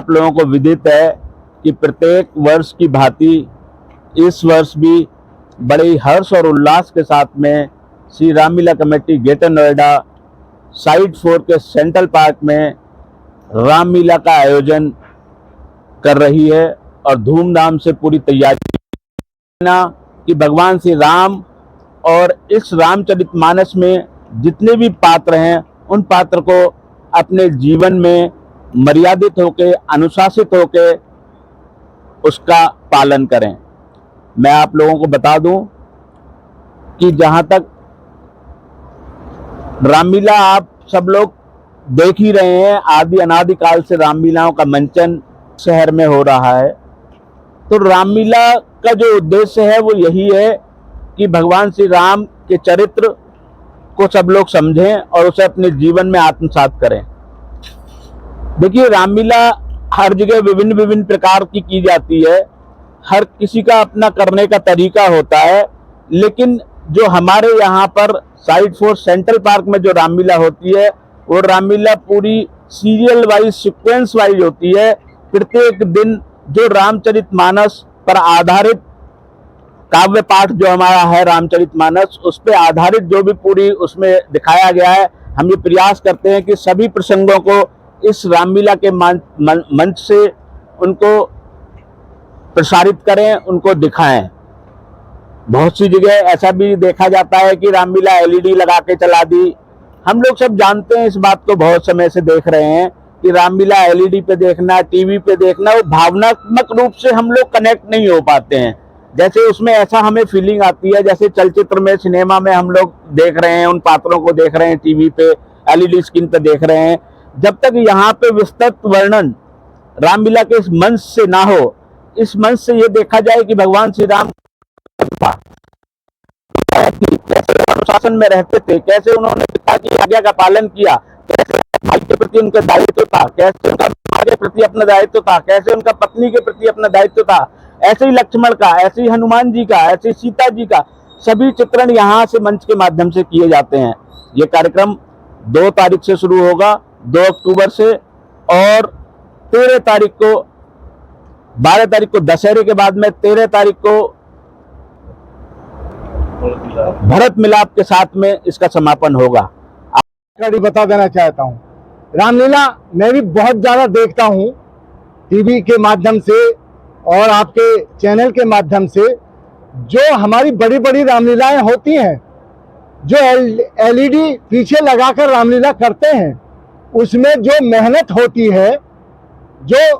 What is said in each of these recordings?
आप लोगों को विदित है कि प्रत्येक वर्ष की भांति इस वर्ष भी बड़े हर्ष और उल्लास के साथ में Shri Ramlila committee greater Noida site 4 के सेंट्रल पार्क में रामलीला का आयोजन कर रही है और धूमधाम से पूरी तैयारी कि भगवान श्री राम और इस रामचरितमानस में जितने भी पात्र हैं उन पात्र को अपने जीवन में मर्यादित होकर, अनुशासित होकर उसका पालन करें। मैं आप लोगों को बता दूं कि जहां तक रामलीला आप सब लोग देख ही रहे हैं, आदि अनादिकाल से रामलीलाओं का मंचन शहर में हो रहा है। तो रामलीला का जो उद्देश्य है वो यही है कि भगवान श्री राम के चरित्र को सब लोग समझें और उसे अपने जीवन में आत्मसात करें। देखिए, रामलीला हर जगह विभिन्न विभिन्न प्रकार की जाती है, हर किसी का अपना करने का तरीका होता है, लेकिन जो हमारे यहाँ पर साइट 4 सेंट्रल पार्क में जो रामलीला होती है वो रामलीला पूरी सीरियल वाइज, सीक्वेंस वाइज होती है। प्रत्येक दिन जो रामचरितमानस पर आधारित काव्य पाठ जो हमारा है रामचरितमानस, उस पर आधारित जो भी पूरी उसमें दिखाया गया है, हम ये प्रयास करते हैं कि सभी प्रसंगों को इस रामलीला के मंच से उनको प्रसारित करें, उनको दिखाएं। बहुत सी जगह ऐसा भी देखा जाता है कि रामलीला एलईडी लगा के चला दी। हम लोग सब जानते हैं इस बात को, बहुत समय से देख रहे हैं कि रामलीला एलईडी पे देखना, टीवी पे देखना, वो भावनात्मक रूप से हम लोग कनेक्ट नहीं हो पाते हैं। जैसे उसमें ऐसा हमें फीलिंग आती है जैसे चलचित्र में, सिनेमा में हम लोग देख रहे हैं, उन पात्रों को देख रहे हैं, टीवी पे एलईडी स्क्रीन पे देख रहे हैं। जब तक यहाँ पे विस्तृत वर्णन रामलीला के इस मंच से ना हो, इस मंच से ये देखा जाए कि भगवान श्री राम कैसे अनुशासन में रहते थे, कैसे उन्होंने पिता की आज्ञा का पालन किया, कैसे भाई के प्रति उनका दायित्व था, कैसे उनका माँ के प्रति अपना दायित्व था, कैसे उनका पत्नी के प्रति अपना दायित्व था, ऐसे ही लक्ष्मण का, ऐसे ही हनुमान जी का, ऐसे ही सीता जी का, सभी चित्रण यहाँ से मंच के माध्यम से किए जाते हैं। ये कार्यक्रम 2 तारीख से शुरू होगा, 2 अक्टूबर से, और 13 तारीख को, 12 तारीख को दशहरे के बाद में 13 तारीख को भरत मिलाप के साथ में इसका समापन होगा। बता देना चाहता हूँ, रामलीला मैं भी बहुत ज्यादा देखता हूँ टीवी के माध्यम से और आपके चैनल के माध्यम से। जो हमारी बड़ी बड़ी रामलीलाएं होती हैं, जो एलईडी पीछे लगाकर रामलीला करते हैं, उसमें जो मेहनत होती है, जो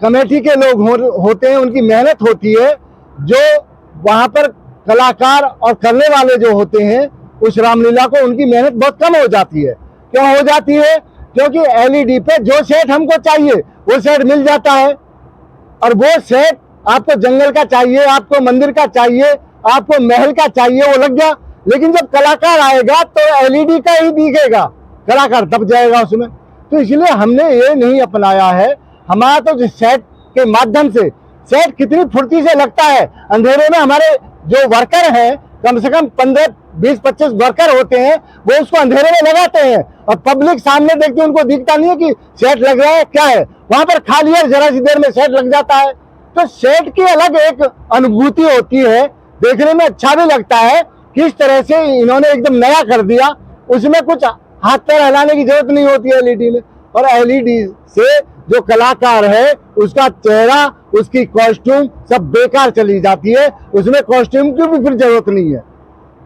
कमेटी के लोग होते हैं उनकी मेहनत होती है, जो वहाँ पर कलाकार और करने वाले जो होते हैं उस रामलीला को, उनकी मेहनत बहुत कम हो जाती है। क्यों हो जाती है? क्योंकि एलईडी पे जो सेट हमको चाहिए वो सेट मिल जाता है, और वो सेट आपको जंगल का चाहिए, आपको मंदिर का चाहिए, आपको महल का चाहिए, वो लग गया। लेकिन जब कलाकार आएगा तो एलईडी का ही दिखेगा, कलाकार दब जाएगा उसमें। तो इसलिए हमने ये नहीं अपनाया है। हमारा तो सेट के माध्यम से, सेट कितनी फुर्ती से लगता है अंधेरे में। हमारे जो वर्कर हैं, कम से कम 15, 20, 25 वर्कर होते हैं, वो उसको अंधेरे में लगाते हैं और पब्लिक सामने देखती है, उनको दिखता नहीं है कि सेट लग रहा है क्या है। वहां पर खाली है, जरा सी देर में सेट लग जाता है। तो सेट की अलग एक अनुभूति होती है, देखने में अच्छा भी लगता है। किस तरह से इन्होंने एकदम नया कर दिया, उसमें कुछ हाथ पैर हिलाने की जरूरत नहीं होती है एलईडी में। और एलईडी से जो कलाकार है उसका चेहरा, उसकी कॉस्ट्यूम सब बेकार चली जाती है, उसमें कॉस्ट्यूम की भी फिर जरूरत नहीं है।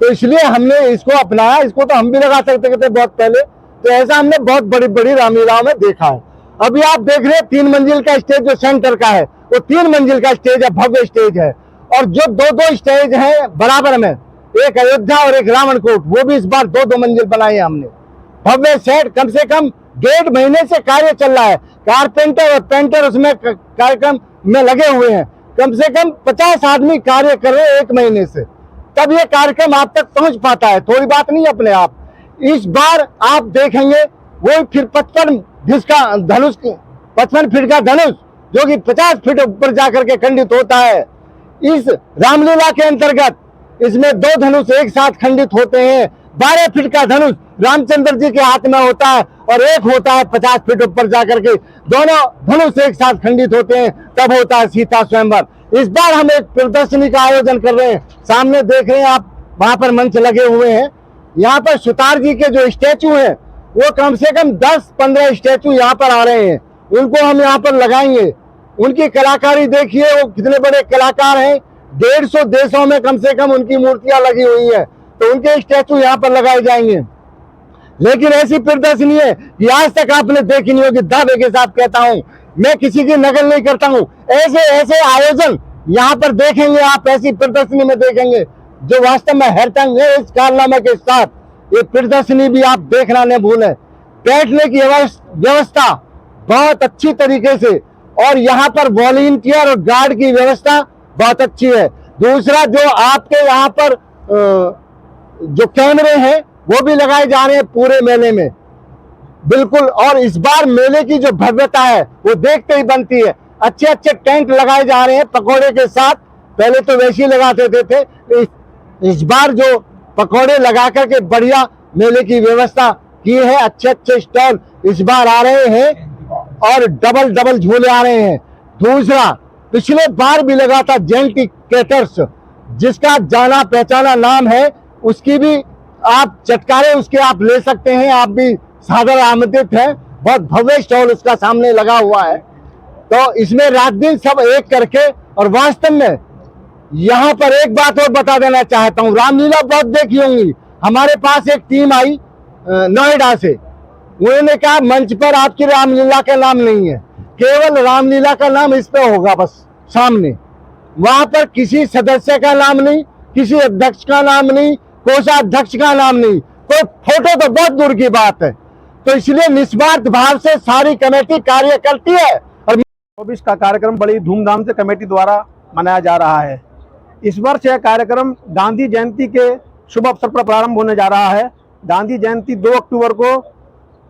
तो इसलिए हमने इसको अपनाया। इसको तो हम भी लगा सकते थे बहुत पहले, तो ऐसा हमने बहुत बड़ी बड़ी रामलीलाओं में देखा है। अभी आप देख रहे हैं 3 मंजिल का स्टेज जो सेंटर का है, वो 3 मंजिल का स्टेज है, भव्य स्टेज है। और जो 2-2 स्टेज है बराबर में, एक अयोध्या और एक रावणकोट, वो भी इस बार 2-2 मंजिल बनाए हैं हमने। भव्य सेट, कम से कम 1.5 महीने से कार्य चल रहा है। कारपेंटर और पेंटर उसमें कार्यक्रम में लगे हुए हैं। कम से कम 50 आदमी कार्य कर रहे हैं 1 महीने से, तब ये कार्यक्रम आप तक पहुंच पाता है। थोड़ी बात नहीं अपने आप। इस बार आप देखेंगे वो फिर 55 का धनुष, 55 फीट का धनुष, जो कि 50 फीट ऊपर जाकर के खंडित होता है। इस रामलीला के अंतर्गत इसमें 2 धनुष एक साथ खंडित होते हैं। 12 फीट का धनुष रामचंद्र जी के हाथ में होता है और एक होता है 50 फीट ऊपर जाकर के, दोनों धनुष एक साथ खंडित होते हैं, तब होता है सीता स्वयंवर। इस बार हम एक प्रदर्शनी का आयोजन कर रहे हैं। सामने देख रहे हैं आप, वहां पर मंच लगे हुए हैं। यहाँ पर सुतार जी के जो स्टैचू हैं वो कम से कम 10-15 स्टैचू यहाँ पर आ रहे हैं, उनको हम यहाँ पर लगाएंगे। उनकी कलाकारी देखिए, वो कितने बड़े कलाकार हैं। 150 देशों में कम से कम उनकी मूर्तियां लगी हुई है, तो उनके स्टैचू यहाँ पर लगाए जाएंगे। लेकिन ऐसी प्रदर्शनी है कि आज तक आपने देखी नहीं होगी। दावे के साथ कहता हूँ, मैं किसी की नकल नहीं करता हूँ। ऐसे ऐसे आयोजन यहाँ पर देखेंगे आप, ऐसी प्रदर्शनी में देखेंगे जो वास्तव में हैरतंग है। इस कारनामे के साथ ये प्रदर्शनी भी आप देखना न भूलें। बैठने की व्यवस्था बहुत अच्छी तरीके से, और यहाँ पर वॉलंटियर और गार्ड की व्यवस्था बहुत अच्छी है। दूसरा, जो आपके यहाँ पर जो कैमरे हैं वो भी लगाए जा रहे हैं पूरे मेले में, बिल्कुल। और इस बार मेले की जो भव्यता है वो देखते ही बनती है। अच्छे अच्छे टेंट लगाए जा रहे हैं पकौड़े के साथ। पहले तो वैसे ही लगाते थे, इस बार जो पकौड़े लगा करके बढ़िया मेले की व्यवस्था की है। अच्छे अच्छे स्टॉल इस बार आ रहे हैं और डबल डबल झूले आ रहे हैं। दूसरा, पिछले बार भी लगा था जेंटी कैटर्स, जिसका जाना पहचाना नाम है, उसकी भी आप चटकारे उसके आप ले सकते हैं। आप भी सादर आमंत्रित हैं। बहुत भव्य स्टॉल उसका सामने लगा हुआ है। तो इसमें रात दिन सब एक करके, और वास्तव में यहाँ पर एक बात और बता देना चाहता हूँ, रामलीला बहुत देखी होंगी। हमारे पास एक टीम आई नोएडा से, उन्होंने कहा मंच पर आपकी रामलीला का नाम नहीं है, केवल रामलीला का नाम इस पे होगा बस सामने। वहां पर किसी सदस्य का नाम नहीं, किसी अध्यक्ष का नाम नहीं, कोषाध्यक्ष का नाम नहीं, कोई फोटो तो बहुत दूर की बात है। तो इसलिए निस्वार्थ भाव से सारी कमेटी कार्य करती है। और 24 का कार्यक्रम बड़ी धूमधाम से कमेटी द्वारा मनाया जा रहा है। इस वर्ष यह कार्यक्रम गांधी जयंती के शुभ अवसर पर प्रारंभ होने जा रहा है। गांधी जयंती 2 अक्टूबर को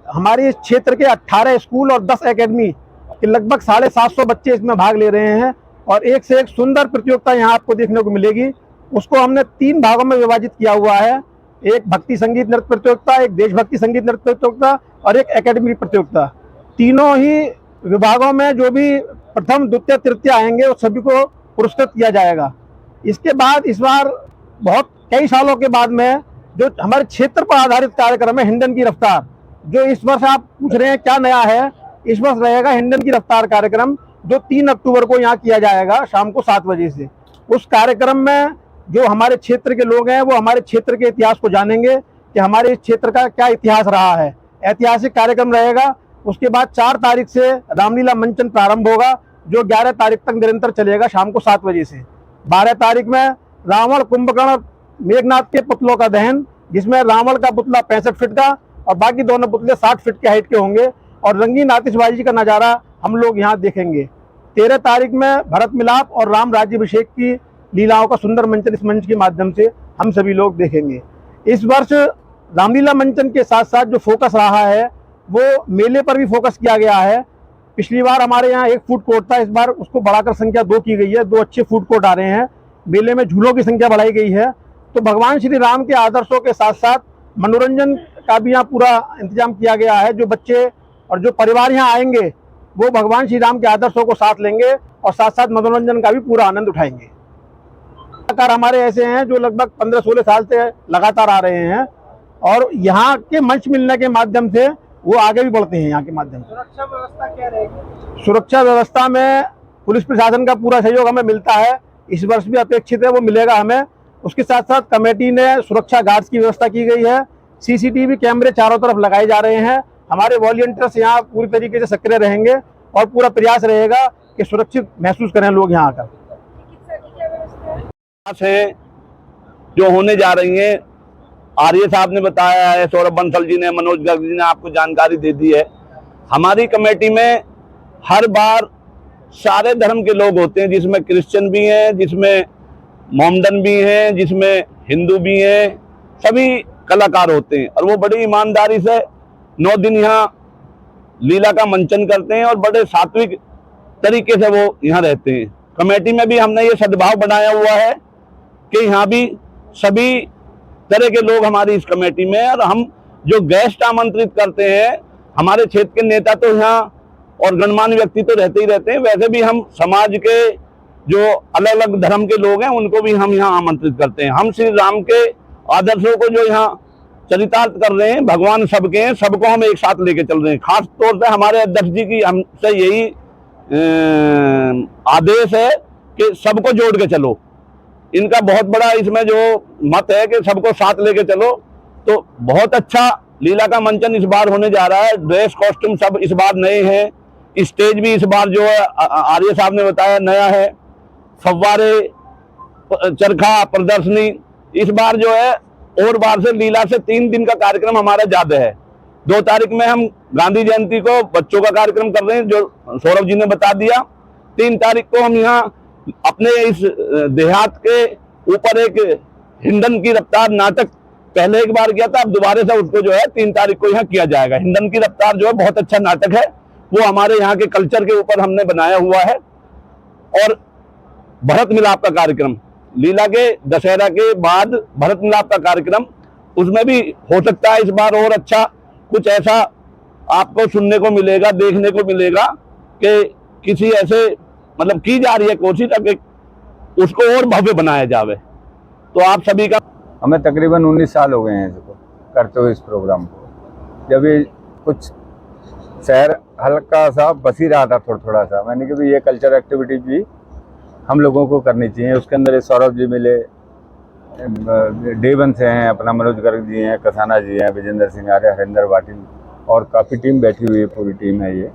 हमारे इस क्षेत्र के 18 स्कूल और 10 एकेडमी के लगभग 750 बच्चे इसमें भाग ले रहे हैं, और एक से एक सुंदर प्रतियोगिता यहाँ आपको देखने को मिलेगी। उसको हमने 3 भागों में विभाजित किया हुआ है। एक भक्ति संगीत नृत्य प्रतियोगिता, एक देशभक्ति संगीत नृत्य प्रतियोगिता और एक एकेडमिक प्रतियोगिता। तीनों ही विभागों में जो भी प्रथम, द्वितीय, तृतीय आएंगे उस सभी को पुरस्कृत किया जाएगा। इसके बाद इस बार बहुत कई सालों के बाद में जो हमारे क्षेत्र पर आधारित कार्यक्रम है हिंडन की रफ्तार, जो इस वर्ष आप पूछ रहे हैं क्या नया है, इस वर्ष रहेगा हिंडन की रफ्तार कार्यक्रम, जो 3 अक्टूबर को यहाँ किया जाएगा शाम को 7 बजे से। उस कार्यक्रम में जो हमारे क्षेत्र के लोग हैं वो हमारे क्षेत्र के इतिहास को जानेंगे कि हमारे इस क्षेत्र का क्या इतिहास रहा है। ऐतिहासिक कार्यक्रम रहेगा। उसके बाद 4 तारीख से रामलीला मंचन प्रारंभ होगा, जो 11 तारीख तक निरंतर चलेगा शाम को 7 बजे से। 12 तारीख में रावण, कुंभकर्ण, मेघनाथ के पुतलों का दहन, जिसमें रावण का पुतला 65 फीट का और बाकी दोनों पुतले 60 फीट के हाइट के होंगे, और रंगीन आतिशबाजी का नज़ारा हम लोग यहाँ देखेंगे। 13 तारीख में भरत मिलाप और राम राज्याभिषेक की लीलाओं का सुंदर मंचन इस मंच के माध्यम से हम सभी लोग देखेंगे। इस वर्ष रामलीला मंचन के साथ साथ जो फोकस रहा है वो मेले पर भी फोकस किया गया है। पिछली बार हमारे यहाँ 1 फूड कोर्ट था, इस बार उसको बढ़ाकर संख्या 2 की गई है। 2 अच्छे फूड कोर्ट आ रहे हैं। मेले में झूलों की संख्या बढ़ाई गई है। तो भगवान श्री राम के आदर्शों के साथ साथ मनोरंजन का भी यहाँ पूरा इंतजाम किया गया है। जो बच्चे और जो परिवार यहाँ आएंगे वो भगवान श्री राम के आदर्शों को साथ लेंगे और साथ साथ मनोरंजन का भी पूरा आनंद उठाएंगे। कलाकार हमारे ऐसे हैं जो लगभग 15-16 साल से लगातार आ रहे हैं, और यहाँ के मंच मिलने के माध्यम से वो आगे भी बढ़ते हैं। यहाँ के माध्यम से सुरक्षा व्यवस्था क्या रहेगी? सुरक्षा व्यवस्था में पुलिस प्रशासन का पूरा सहयोग हमें मिलता है। इस वर्ष भी अपेक्षित है वो मिलेगा हमें। उसके साथ साथ कमेटी ने सुरक्षा गार्ड्स की व्यवस्था की गई है। CCTV कैमरे चारों तरफ लगाए जा रहे हैं। हमारे वॉलंटियर्स यहाँ पूरी तरीके से सक्रिय रहेंगे और पूरा प्रयास रहेगा कि सुरक्षित महसूस करें लोग यहाँ आकर। से जो होने जा रही हैं, आर्य साहब ने बताया है, सौरभ बंसल जी ने, मनोज गर्ग जी ने आपको जानकारी दे दी है। हमारी कमेटी में हर बार सारे धर्म के लोग होते हैं, जिसमें क्रिश्चियन भी हैं, जिसमें मोमडन भी हैं, जिसमें हिंदू भी हैं, सभी कलाकार होते हैं। और वो बड़ी ईमानदारी से 9 दिन यहाँ लीला का मंचन करते हैं और बड़े सात्विक तरीके से वो यहाँ रहते हैं। कमेटी में भी हमने ये सद्भाव बनाया हुआ है कि यहाँ भी सभी तरह के लोग हमारी इस कमेटी में, और हम जो गेस्ट आमंत्रित करते हैं, हमारे क्षेत्र के नेता तो यहाँ और गणमान्य व्यक्ति तो रहते ही रहते हैं, वैसे भी हम समाज के जो अलग अलग धर्म के लोग हैं उनको भी हम यहाँ आमंत्रित करते हैं। हम श्री राम के आदर्शों को जो यहाँ चरितार्थ कर रहे हैं, भगवान सबके हैं, सबको हम एक साथ लेके चल रहे हैं। खास तौर से हमारे अध्यक्ष जी की हमसे यही आदेश है कि सबको जोड़ के चलो। इनका बहुत बड़ा इसमें जो मत है कि सबको साथ लेके चलो। तो बहुत अच्छा लीला का मंचन इस बार होने जा रहा है। ड्रेस कॉस्ट्यूम सब इस बार नए हैं। स्टेज भी इस बार जो है आर्य साहब ने बताया नया है। फव्वारे, चरखा प्रदर्शनी इस बार जो है और बार से लीला से 3 दिन का कार्यक्रम हमारा ज्यादा है। 2 तारीख में हम गांधी जयंती को बच्चों का कार्यक्रम कर रहे हैं जो सौरभ जी ने बता दिया। 3 तारीख को हम यहाँ अपने इस देहात के ऊपर एक हिंडन की रफ्तार नाटक पहले एक बार किया था, अब दोबारा से उसको जो है 3 तारीख को यहाँ किया जाएगा। हिंडन की रफ्तार जो है बहुत अच्छा नाटक है, वो हमारे यहाँ के कल्चर के ऊपर हमने बनाया हुआ है। और भरत मिलाप का कार्यक्रम लीला के दशहरा के बाद भरत मिलाप का कार्यक्रम, उसमें भी हो सकता है इस बार और अच्छा कुछ ऐसा आपको सुनने को मिलेगा, देखने को मिलेगा कि किसी ऐसे मतलब की जा रही है कोशिश कि उसको और भव्य बनाया जावे। तो आप सभी का हमें तकरीबन 19 साल हो गए हैं इसको करते हुए इस प्रोग्राम को। जब ये कुछ शहर हल्का सा बस ही रहा था थोड़ा सा, मैंने कहा ये कल्चर एक्टिविटी भी हम लोगों को करनी चाहिए। उसके अंदर ये सौरभ जी मिले, डेवन से हैं, अपना मनोज गर्ग जी हैं, कसाना जी हैं, विजेंद्र सिंह आर्य, हरिंदर पाटिल और काफ़ी टीम बैठी हुई है, पूरी टीम है ये।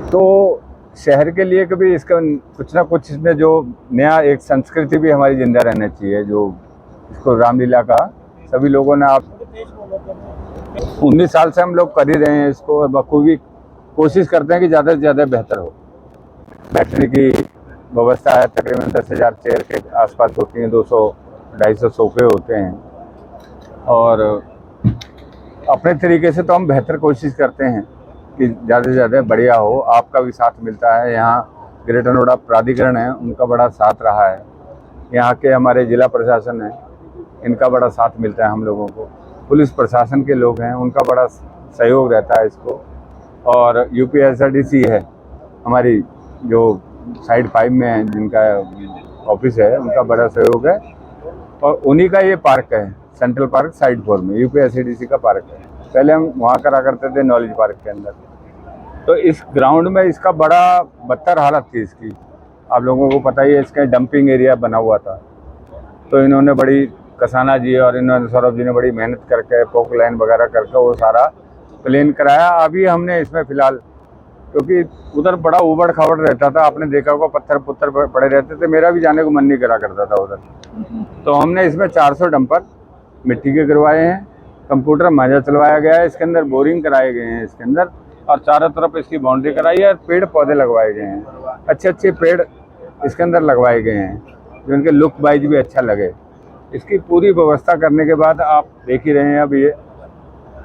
तो शहर के लिए कभी इसका कुछ ना कुछ इसमें जो नया एक संस्कृति भी हमारी जिंदा रहना चाहिए, जो इसको रामलीला का सभी लोगों ने आप 19 साल से हम लोग कर ही रहे हैं इसको, और बखूबी कोशिश करते हैं कि ज़्यादा से ज़्यादा बेहतर हो। बैठने की व्यवस्था है, तकरीबन 10,000 चेयर के आसपास होती हैं, 200-250 सोफे होते हैं। और अपने तरीके से तो हम बेहतर कोशिश करते हैं कि ज़्यादा से ज़्यादा बढ़िया हो। आपका भी साथ मिलता है, यहाँ ग्रेटर नोएडा प्राधिकरण है उनका बड़ा साथ रहा है, यहाँ के हमारे जिला प्रशासन है इनका बड़ा साथ मिलता है हम लोगों को, पुलिस प्रशासन के लोग हैं उनका बड़ा सहयोग रहता है इसको। और UPSRDC है हमारी जो साइड 5 में है, जिनका ऑफिस है, उनका बड़ा सहयोग है। और उन्हीं का ये पार्क है, सेंट्रल पार्क साइड 4 में UPSRDC का पार्क है। पहले हम वहाँ करा करते थे नॉलेज पार्क के अंदर। तो इस ग्राउंड में इसका बड़ा बदतर हालत थी इसकी, आप लोगों को पता ही है, इसका डंपिंग एरिया बना हुआ था। तो इन्होंने बड़ी कसाना जी और इन्होंने सौरभ जी ने बड़ी मेहनत करके पोक लाइन वगैरह करके वो सारा प्लेन कराया। अभी हमने इसमें फिलहाल, क्योंकि उधर बड़ा उबड़ खाबड़ रहता था, आपने देखा होगा पत्थर पुत्थर पड़े रहते थे, मेरा भी जाने को मन नहीं करा करता था उधर। तो हमने इसमें 400 डंपर मिट्टी के करवाए हैं, कंप्यूटर मांझा चलवाया गया है, इसके अंदर बोरिंग कराए गए हैं इसके अंदर, और चारों तरफ इसकी बाउंड्री कराई है, पेड़ पौधे लगवाए गए हैं, अच्छे अच्छे पेड़ इसके अंदर लगवाए गए हैं जो इनके लुक वाइज भी अच्छा लगे। इसकी पूरी व्यवस्था करने के बाद आप देख ही रहे हैं अब ये,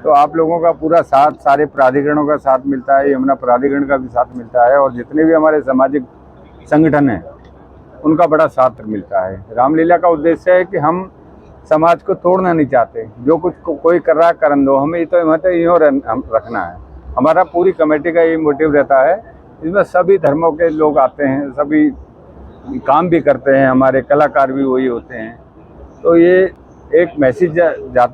तो आप लोगों का पूरा साथ, सारे प्राधिकरणों का साथ मिलता है, यमुना प्राधिकरण का भी साथ मिलता है, और जितने भी हमारे सामाजिक संगठन हैं उनका बड़ा साथ मिलता है। रामलीला का उद्देश्य है कि हम समाज को तोड़ना नहीं चाहते, जो कुछ कोई कर रहा है करन दो, हमें तो मतलब यूँ रखना है। हमारा पूरी कमेटी का ये मोटिव रहता है, इसमें सभी धर्मों के लोग आते हैं, सभी काम भी करते हैं, हमारे कलाकार भी वही होते हैं। तो ये एक मैसेज जाता